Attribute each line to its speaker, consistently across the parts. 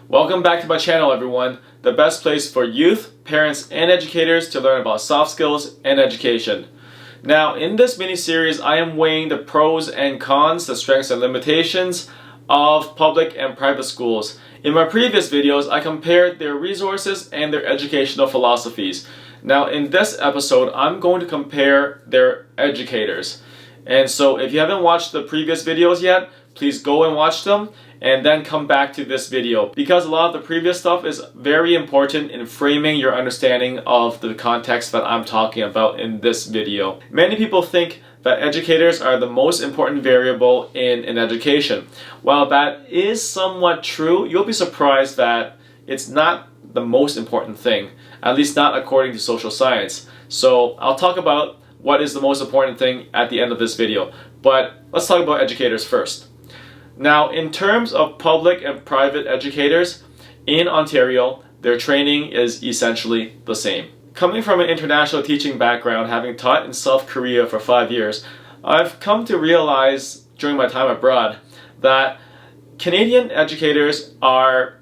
Speaker 1: Welcome back to my channel, everyone, the best place for youth, parents, and educators to learn about soft skills and education. Now, in this mini-series, I am weighing the pros and cons, the strengths and limitations of public and private schools. In my previous videos, I compared their resources and their educational philosophies. Now, in this episode, I'm going to compare their educators. And so, if you haven't watched the previous videos yet, please go and watch them and then come back to this video, because a lot of the previous stuff is very important in framing your understanding of the context that I'm talking about in this video. Many people think that educators are the most important variable in an education. While that is somewhat true, you'll be surprised that it's not the most important thing, at least not according to social science. So I'll talk about what is the most important thing at the end of this video. But let's talk about educators first. Now, in terms of public and private educators, in Ontario, their training is essentially the same. Coming from an international teaching background, having taught in South Korea for 5 years, I've come to realize during my time abroad that Canadian educators are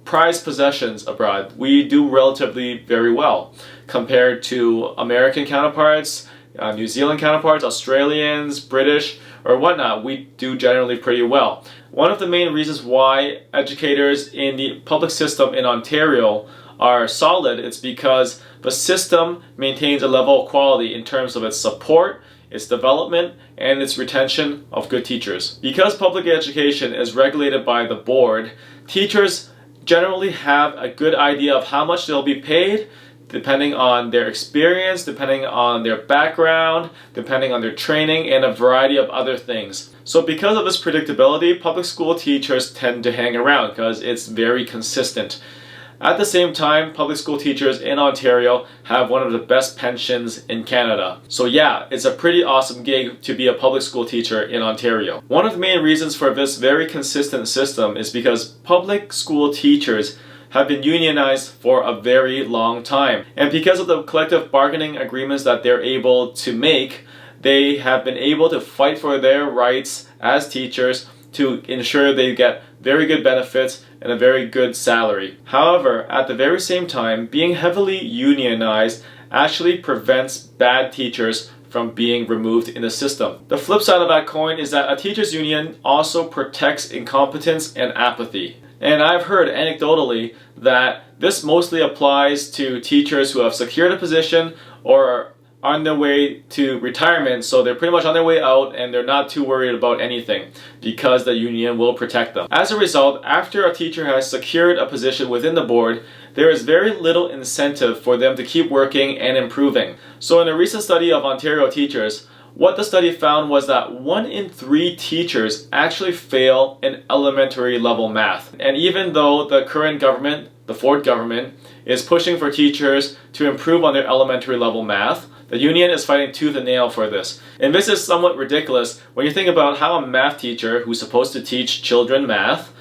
Speaker 1: prized possessions abroad. We do relatively very well compared to American counterparts, New Zealand counterparts, Australians, British, or whatnot. We do generally pretty well. One of the main reasons why educators in the public system in Ontario are solid is because the system maintains a level of quality in terms of its support, its development, and its retention of good teachers. Because public education is regulated by the board, teachers generally have a good idea of how much they'll be paid, depending on their experience, depending on their background, depending on their training, and a variety of other things. So because of this predictability, public school teachers tend to hang around because it's very consistent. At the same time, public school teachers in Ontario have one of the best pensions in Canada. So yeah, it's a pretty awesome gig to be a public school teacher in Ontario. One of the main reasons for this very consistent system is because public school teachers have been unionized for a very long time. And because of the collective bargaining agreements that they're able to make, they have been able to fight for their rights as teachers to ensure they get very good benefits and a very good salary. However, at the very same time, being heavily unionized actually prevents bad teachers from being removed in the system. The flip side of that coin is that a teachers' union also protects incompetence and apathy. And I've heard anecdotally that this mostly applies to teachers who have secured a position or are on their way to retirement, so they're pretty much on their way out and they're not too worried about anything because the union will protect them. As a result, after a teacher has secured a position within the board, there is very little incentive for them to keep working and improving. So in a recent study of Ontario teachers, what the study found was that 1 in 3 teachers actually fail in elementary level math. And even though the current government, the Ford government, is pushing for teachers to improve on their elementary level math, the union is fighting tooth and nail for this. And this is somewhat ridiculous when you think about how a math teacher who's supposed to teach children math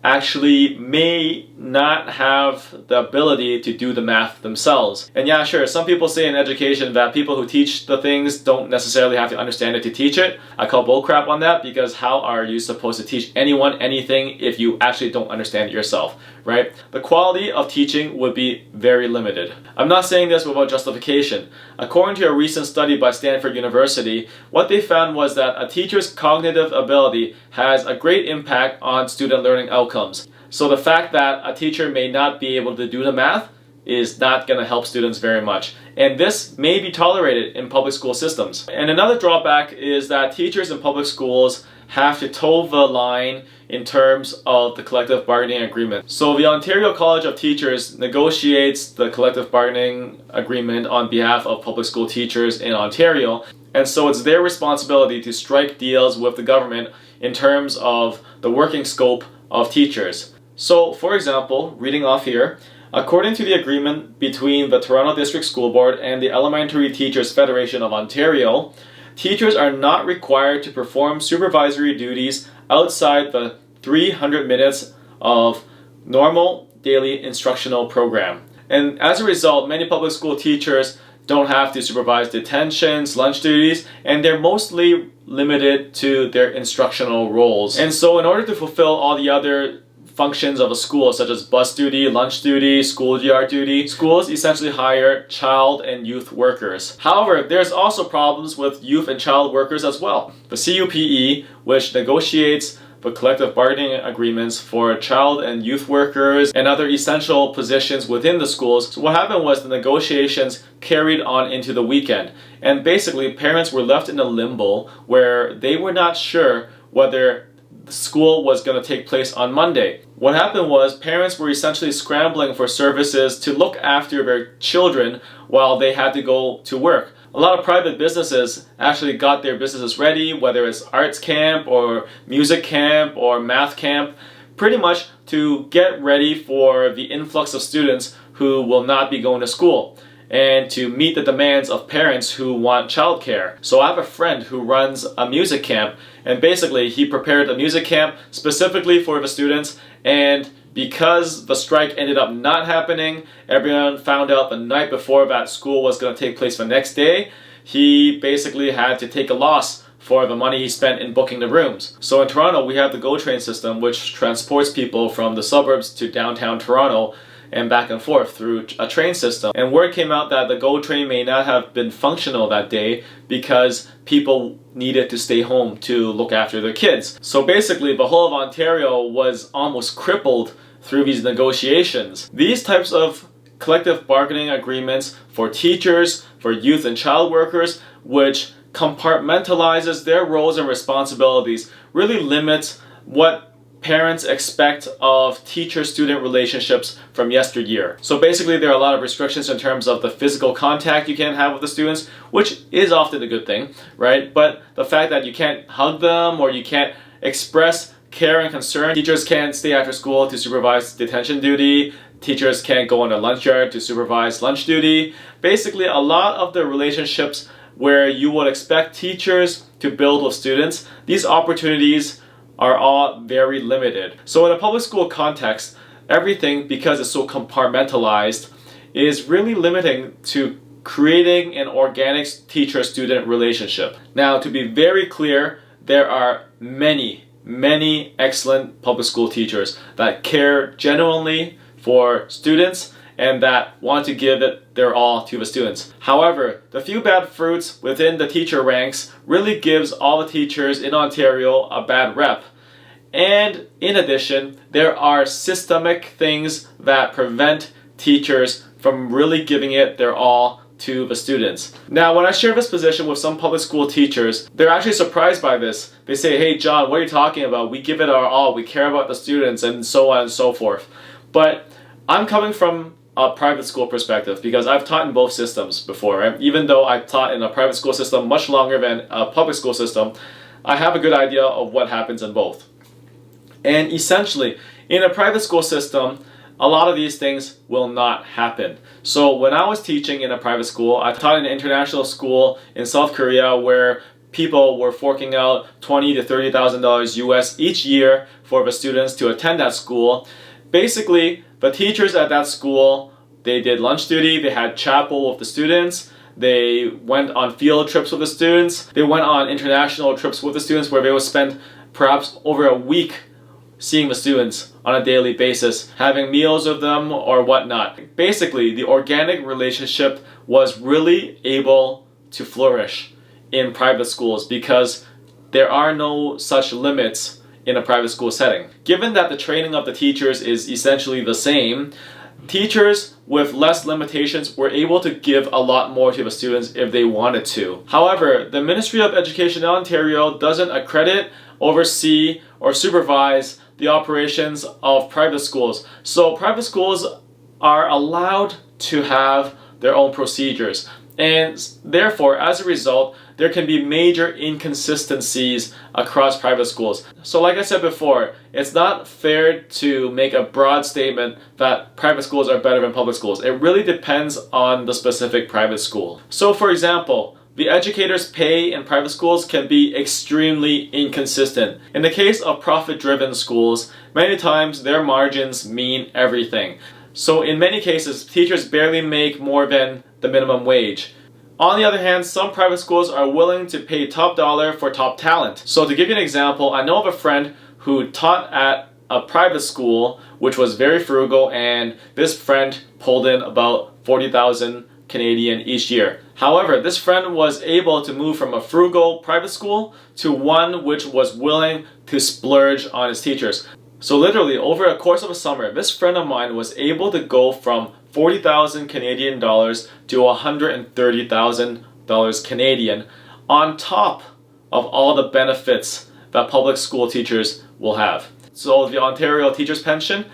Speaker 1: actually may not have the ability to do the math themselves. And yeah, sure, some people say in education that people who teach the things don't necessarily have to understand it to teach it. I call bullcrap on that, because how are you supposed to teach anyone anything if you actually don't understand it yourself, right? The quality of teaching would be very limited. I'm not saying this without justification. According to a recent study by Stanford University, what they found was that a teacher's cognitive ability has a great impact on student learning outcomes. So the fact that a teacher may not be able to do the math is not going to help students very much. And this may be tolerated in public school systems. And another drawback is that teachers in public schools have to toe the line in terms of the collective bargaining agreement. So the Ontario College of Teachers negotiates the collective bargaining agreement on behalf of public school teachers in Ontario. And so it's their responsibility to strike deals with the government in terms of the working scope of teachers. So, for example, reading off here, according to the agreement between the Toronto District School Board and the Elementary Teachers Federation of Ontario, teachers are not required to perform supervisory duties outside the 300 minutes of normal daily instructional program. And as a result, many public school teachers don't have to supervise detentions, lunch duties, and they're mostly limited to their instructional roles. And so in order to fulfill all the other functions of a school, such as bus duty, lunch duty, schoolyard duty. Schools essentially hire child and youth workers. However, there's also problems with youth and child workers as well. The CUPE, which negotiates the collective bargaining agreements for child and youth workers and other essential positions within the schools. So what happened was the negotiations carried on into the weekend. And basically, parents were left in a limbo where they were not sure whether the school was going to take place on Monday. What happened was parents were essentially scrambling for services to look after their children while they had to go to work. A lot of private businesses actually got their businesses ready, whether it's arts camp or music camp or math camp, pretty much to get ready for the influx of students who will not be going to school and to meet the demands of parents who want childcare. So I have a friend who runs a music camp, and basically he prepared a music camp specifically for the students, and because the strike ended up not happening, everyone found out the night before that school was going to take place the next day, he basically had to take a loss for the money he spent in booking the rooms. So in Toronto, we have the GO train system, which transports people from the suburbs to downtown Toronto and back and forth through a train system. And word came out that the GO train may not have been functional that day because people needed to stay home to look after their kids. So basically, the whole of Ontario was almost crippled through these negotiations. These types of collective bargaining agreements for teachers, for youth and child workers, which compartmentalizes their roles and responsibilities, really limits what parents expect of teacher-student relationships from yesteryear. So basically, there are a lot of restrictions in terms of the physical contact you can have with the students, which is often a good thing, right? But the fact that you can't hug them or you can't express care and concern. Teachers can't stay after school to supervise detention duty. Teachers can't go on a lunch yard to supervise lunch duty. Basically, a lot of the relationships where you would expect teachers to build with students, these opportunities are all very limited. So in a public school context, everything, because it's so compartmentalized, is really limiting to creating an organic teacher-student relationship. Now, to be very clear, there are many excellent public school teachers that care genuinely for students and that want to give it their all to the students. However, the few bad fruits within the teacher ranks really gives all the teachers in Ontario a bad rep. And in addition, there are systemic things that prevent teachers from really giving it their all to the students. Now, when I share this position with some public school teachers, they're actually surprised by this. They say, "Hey John, what are you talking about? We give it our all, we care about the students," and so on and so forth. But I'm coming from a private school perspective because I've taught in both systems before, right? Even though I've taught in a private school system much longer than a public school system, I have a good idea of what happens in both. And essentially, in a private school system, a lot of these things will not happen. So when I was teaching in a private school, I taught in an international school in South Korea where people were forking out $20,000 to $30,000 US each year for the students to attend that school. Basically, the teachers at that school, they did lunch duty, they had chapel with the students, they went on field trips with the students, they went on international trips with the students where they would spend perhaps over a week seeing the students on a daily basis, having meals with them or whatnot. Basically, the organic relationship was really able to flourish in private schools because there are no such limits in a private school setting. Given that the training of the teachers is essentially the same, teachers with less limitations were able to give a lot more to the students if they wanted to. However, the Ministry of Education in Ontario doesn't accredit, oversee, or supervise the operations of private schools. So private schools are allowed to have their own procedures. And therefore, as a result, there can be major inconsistencies across private schools. So like I said before, it's not fair to make a broad statement that private schools are better than public schools. It really depends on the specific private school. So for example, the educators' pay in private schools can be extremely inconsistent. In the case of profit-driven schools, many times their margins mean everything. So in many cases, teachers barely make more than the minimum wage. On the other hand, some private schools are willing to pay top dollar for top talent. So to give you an example, I know of a friend who taught at a private school which was very frugal, and this friend pulled in about 40,000 Canadian each year. However, this friend was able to move from a frugal private school to one which was willing to splurge on his teachers. So literally over a course of a summer, this friend of mine was able to go from 40,000 Canadian dollars to 130,000 dollars Canadian, on top of all the benefits that public school teachers will have. So the Ontario Teachers Pension,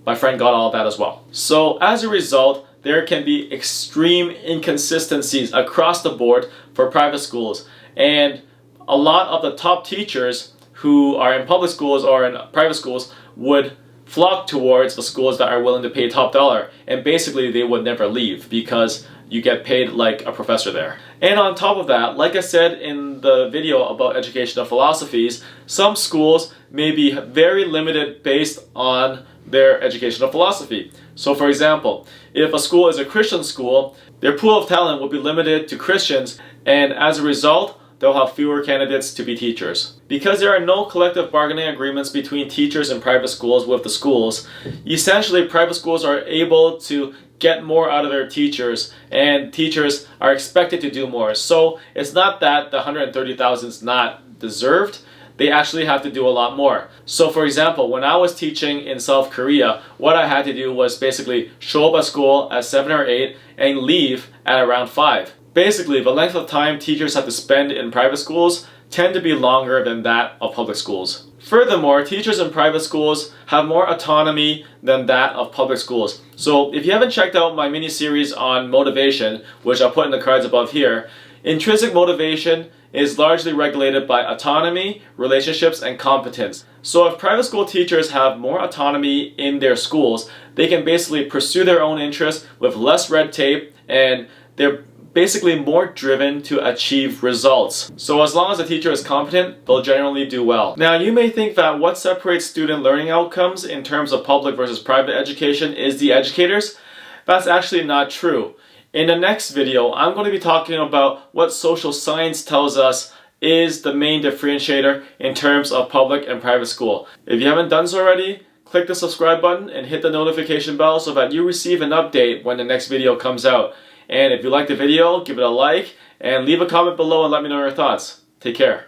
Speaker 1: my friend got all that as well. So as a result, there can be extreme inconsistencies across the board for private schools, and a lot of the top teachers who are in public schools or in private schools would flock towards the schools that are willing to pay top dollar, and basically they would never leave because you get paid like a professor there. And on top of that, like I said in the video about educational philosophies, some schools may be very limited based on their educational philosophy. So for example, if a school is a Christian school, their pool of talent will be limited to Christians, and as a result, they'll have fewer candidates to be teachers. Because there are no collective bargaining agreements between teachers and private schools with the schools, essentially private schools are able to get more out of their teachers, and teachers are expected to do more. So it's not that the 130,000 is not deserved, they actually have to do a lot more. So for example, when I was teaching in South Korea, what I had to do was basically show up at school at 7 or 8 and leave at around 5. Basically, the length of time teachers have to spend in private schools tend to be longer than that of public schools. Furthermore, teachers in private schools have more autonomy than that of public schools. So if you haven't checked out my mini-series on motivation, which I'll put in the cards above here, intrinsic motivation is largely regulated by autonomy, relationships, and competence. So if private school teachers have more autonomy in their schools, they can basically pursue their own interests with less red tape, and they're basically more driven to achieve results. So as long as the teacher is competent, they'll generally do well. Now you may think that what separates student learning outcomes in terms of public versus private education is the educators. That's actually not true. In the next video, I'm going to be talking about what social science tells us is the main differentiator in terms of public and private school. If you haven't done so already, click the subscribe button and hit the notification bell so that you receive an update when the next video comes out. And if you like the video, give it a like and leave a comment below and let me know your thoughts. Take care.